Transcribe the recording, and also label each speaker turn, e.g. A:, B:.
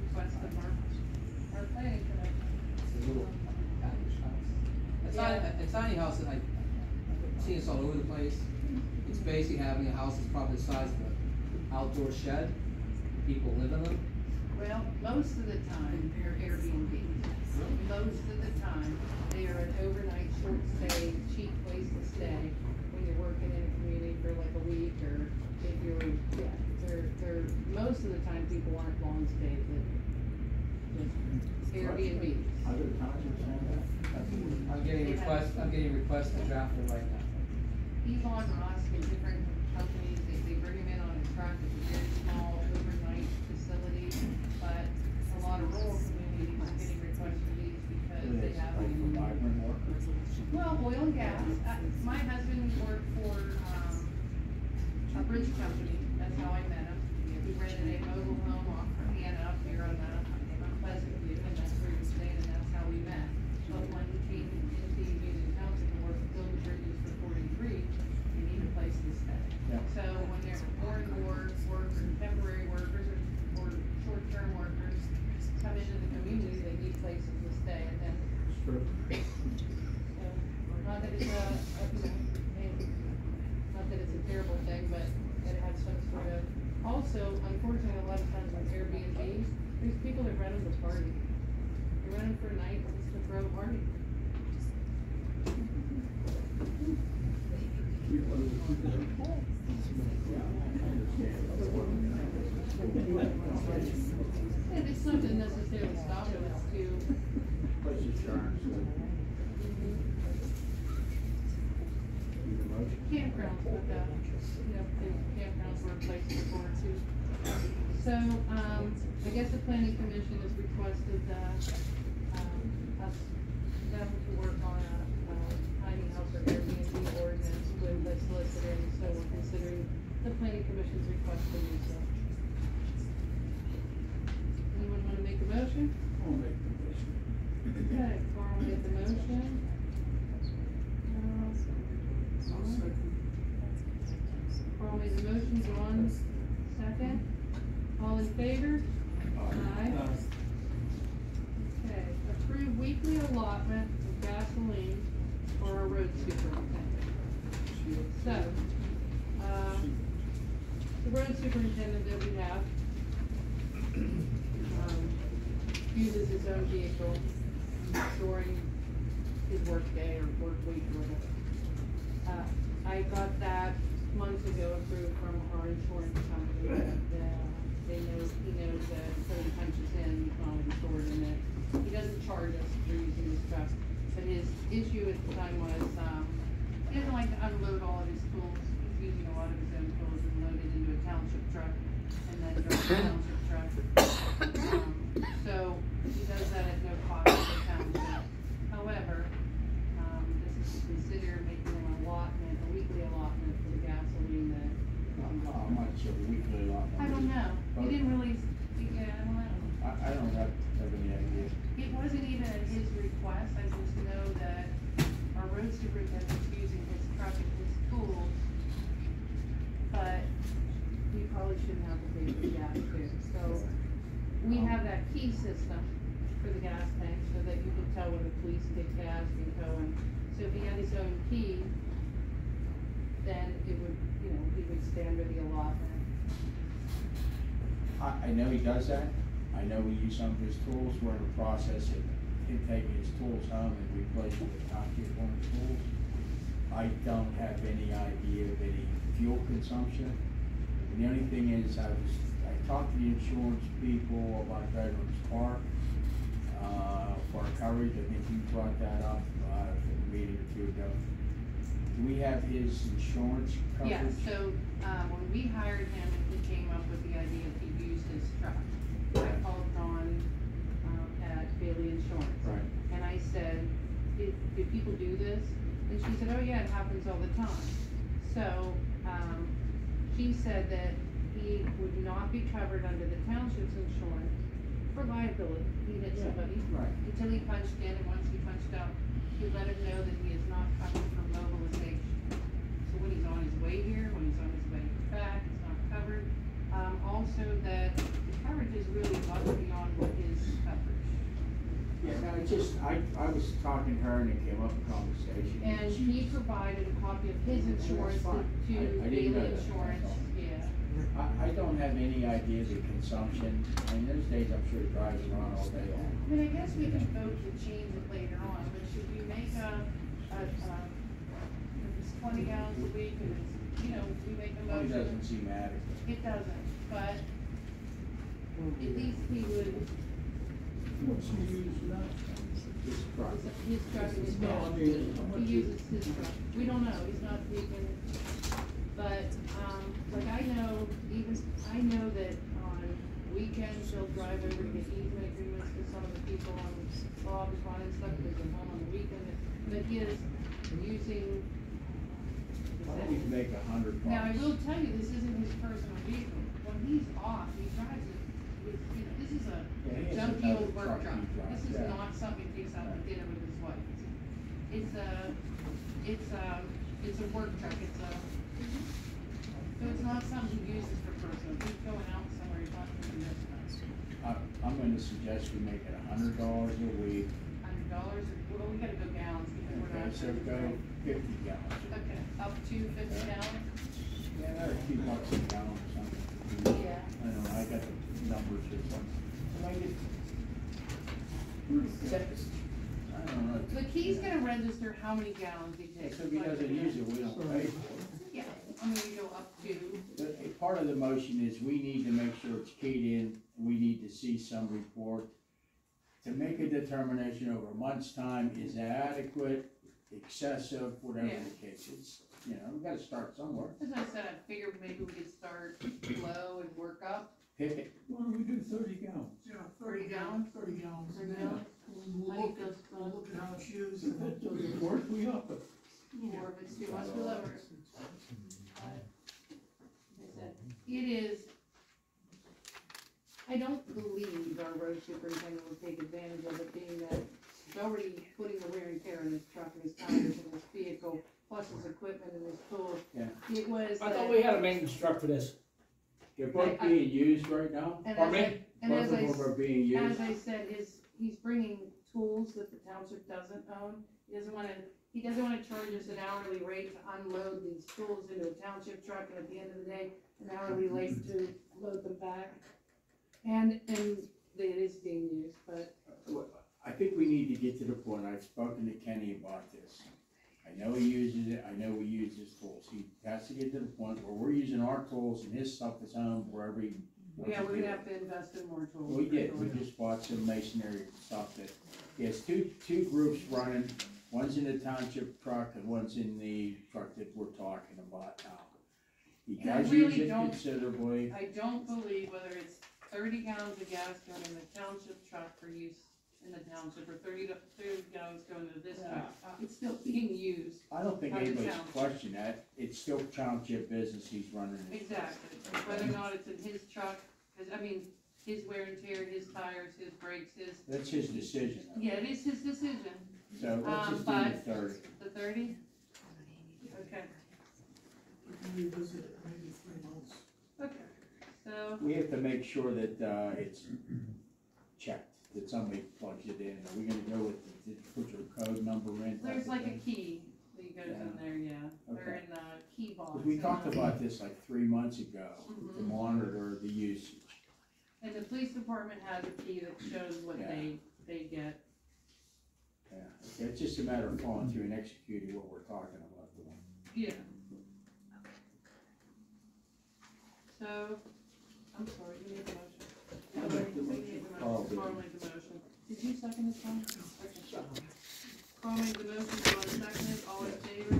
A: request of our planning commission.
B: It's a little package house. It's
A: Yeah.
B: not a tiny house that I've seen this all over the place. It's basically having a house that's probably the size of an outdoor shed. People live in them.
A: Well, most of the time, they're Airbnb. Most of the time, they are an overnight, short stay, cheap place to stay when you're working in a community for like a week, or if you're, yeah, they're, most of the time, people aren't long stays, but just Airbnb.
C: Other townships have that?
B: I'm getting requests to draft it right now.
A: Elon Musk and different companies, they bring them in on a truck. It's a very small overnight facility, but a lot of rural communities are getting requests for these because they have.
C: Like for migrant workers?
A: Well, oil and gas. My husband worked for a bridge company. That's how I met him. We rented a mobile home off Hannah up here on Pleasant View, and that's where he was staying, and that's how we met. But when he came into Union Township and worked building bridges for 43, you need a place to stay.
C: Yeah.
A: So when there's more and more workers, temporary workers, or short-term workers come into the community, they need places to stay, and then.
C: Sure.
A: So, not that it's not that it's a terrible thing, but it has some sort of. Also, unfortunately, a lot of times on Airbnb, there's people that rent them to party. They rent them for a night just to throw a party. And it's not to necessarily stop them, it's to.
C: Place insurance. Need a motion?
A: Campgrounds, but, campgrounds were places for it too. So, I guess the planning commission has requested, us, them to work on a tiny house or Airbnb ordinance with the solicitor, and so we're considering the planning commission's request to do so. Anyone wanna make a motion?
C: I'll make the motion.
A: Okay, Carl made the motion. Carl made the motion, John second. All in favor? Aye. Okay, approve weekly allotment of gasoline for our road superintendent. So, the road superintendent that we have, uses his own vehicle during his work day or work week or whatever. I got that months ago approved from our insurance company, that he knows that until he punches in, he's not insured, and that he doesn't charge us for using his truck. But his issue at the time was, he doesn't like to unload all of his tools. He's using a lot of his own tools and load it into a township truck, and then drive the township truck. So he does that at no cost to the township. However, this is to consider making an allotment, a weekly allotment for the gasoline that.
C: How much a weekly allotment?
A: I don't know. He didn't really, yeah, I don't know.
C: I don't have any idea.
A: It wasn't even at his request. I just know that our road superintendent's using his truck and his tools, but we probably shouldn't have to pay for the gas too. So we have that key system for the gas tank so that you can tell when the police get gas and go. And so if he had his own key, then it would, he would stand under the allotment.
C: I know he does that. I know we use some of his tools. We're in the process of him taking his tools home and replacing the township one tools. I don't have any idea of any fuel consumption. And the only thing is, I talked to the insurance people about Veterans Park, for our coverage. I think you brought that up, a meeting or two ago. Do we have his insurance coverage?
A: Yeah, so, when we hired him and he came up with the idea that he used his truck, I called Ron, at Bailey Insurance.
C: Right.
A: And I said, do people do this? And she said, oh yeah, it happens all the time. So, she said that he would not be covered under the township's insurance for liability. He hit somebody.
C: Right.
A: Until he punched in, and once he punched out, he let him know that he is not covered for mobilization. So when he's on his way here, when he's on his way back, it's not covered. Also that the coverage is really above and beyond
C: I was talking to her and it came up in conversation.
A: And he provided a copy of his insurance
C: fine.
A: to
C: I didn't
A: daily
C: know that.
A: insurance, yeah.
C: I don't have any idea of the consumption, I mean, there's days I'm sure he drives around all day long.
A: I mean, I guess we can vote to change it later on, but should we make if it's 20 gallons a week, and it's, you know, we make a
C: It
A: motion.
C: doesn't seem adequate.
A: It doesn't, but at least he would,
D: What's he use now?
C: This truck.
A: his truck is
D: No, I
A: bad.
D: mean,
A: He uses his truck. We don't know, he's not speaking, but, like I know, I know that on weekends, he'll drive over to get easement agreements with some of the people on Bob's Run and stuff, because they're home on the weekend, but he is using.
C: Why don't we make 100 bucks?
A: Now, I will tell you, this isn't his personal vehicle, when he's off, he drives it, with, you know, this is a
C: Yeah, he has
A: junky
C: another
A: old work truck.
C: he drives,
A: This is
C: yeah.
A: not something he takes out to dinner with his wife. It's a work truck, so it's not something he uses for personal, he's going out somewhere, he's not doing this much.
C: I'm gonna suggest we make it $100 a week.
A: $100, well, we gotta go gallons, because we're
C: Okay,
A: not.
C: so go 50 gallons.
A: Okay, up to 50 gallons?
C: Yeah, they're $2 a gallon or something.
A: Yeah.
C: I don't know, I got the numbers or something. Make it. I don't know.
A: The key's gonna register how many gallons he takes.
C: So if he doesn't use it, we don't pay for it.
A: Yeah, I mean, we go up to,
C: Part of the motion is we need to make sure it's keyed in, we need to see some report to make a determination over a month's time, is it adequate, excessive, whatever
A: Yeah.
C: the case is. You know, we gotta start somewhere,
A: as I said, I figured maybe we could start low and work up.
C: pick it.
D: Why don't we do 30 gallons?
E: Yeah,
A: 30 gallons?
E: 30 gallons.
A: 30
E: And
A: gallons?
E: We'll
A: How do you
E: look
A: feel,
E: at,
A: Scott?
E: we'll look at how it's used.
D: If that doesn't work, we up it.
A: Or if it's too much, we'll lower it. Like I said, it is, I don't believe our road superintendent will take advantage of it, being that he's already putting the wear and tear in his truck and his tires and his vehicle, plus his equipment and his tools.
C: Yeah.
A: It was.
F: I thought we had a maintenance truck for this.
C: They're both being used right now.
A: And
F: Pardon
A: as I-
F: me?
A: And
C: Both
A: as
C: of
A: I,
C: them are being used.
A: as I said, he's bringing tools that the township doesn't own. He doesn't wanna charge us an hourly rate to unload these tools into a township truck, and at the end of the day, an hourly rate to load them back. And it is being used, but
C: I think we need to get to the point, I've spoken to Kenny about this. I know he uses it, I know we use his tools, he has to get to the point where we're using our tools and his stuff is home wherever he wants
A: yeah,
C: to
A: we're
C: do
A: gonna
C: it.
A: have to invest in more tools.
C: We did, we just bought some masonry stuff that, he has two groups running, one's in the township truck and one's in the truck that we're talking about now. He
A: And I
C: does
A: really
C: use it
A: don't-
C: considerably,
A: I don't believe whether it's 30 gallons of gas going in the township truck for use in the township, or 30 gallons going to this truck, it's still being used.
C: I don't think
A: By the
C: anybody's
A: township.
C: questioned that, it's still township business he's running. his truck.
A: Exactly, and whether or not it's in his truck, cause I mean, his wear and tear, his tires, his brakes,
C: That's his decision, though.
A: yeah, it is his decision.
C: So let's just do
A: but-
C: the 30.
A: The 30? Okay,
E: We can revisit it maybe 3 months.
A: okay, so,
C: We have to make sure that, it's checked, that somebody plugs it in. Are we gonna go with, put your code number in?
A: there's like a key that goes in there, yeah, they're
C: Okay.
A: in the key box.
C: Because we
A: and,
C: talked about this like 3 months ago, to
A: Mhm.
C: monitor the usage.
A: And the police department has a key that shows what
C: Yeah.
A: they get.
C: Yeah, it's just a matter of following through and executing what we're talking about doing.
A: Yeah. So, I'm sorry, you made the motion.
D: I'll make the
A: You
D: motion.
A: made the
C: Carl
A: motion.
C: did.
A: Carl made the motion. Did you second this one? Okay. Carl made the motion, John seconded, all in favor?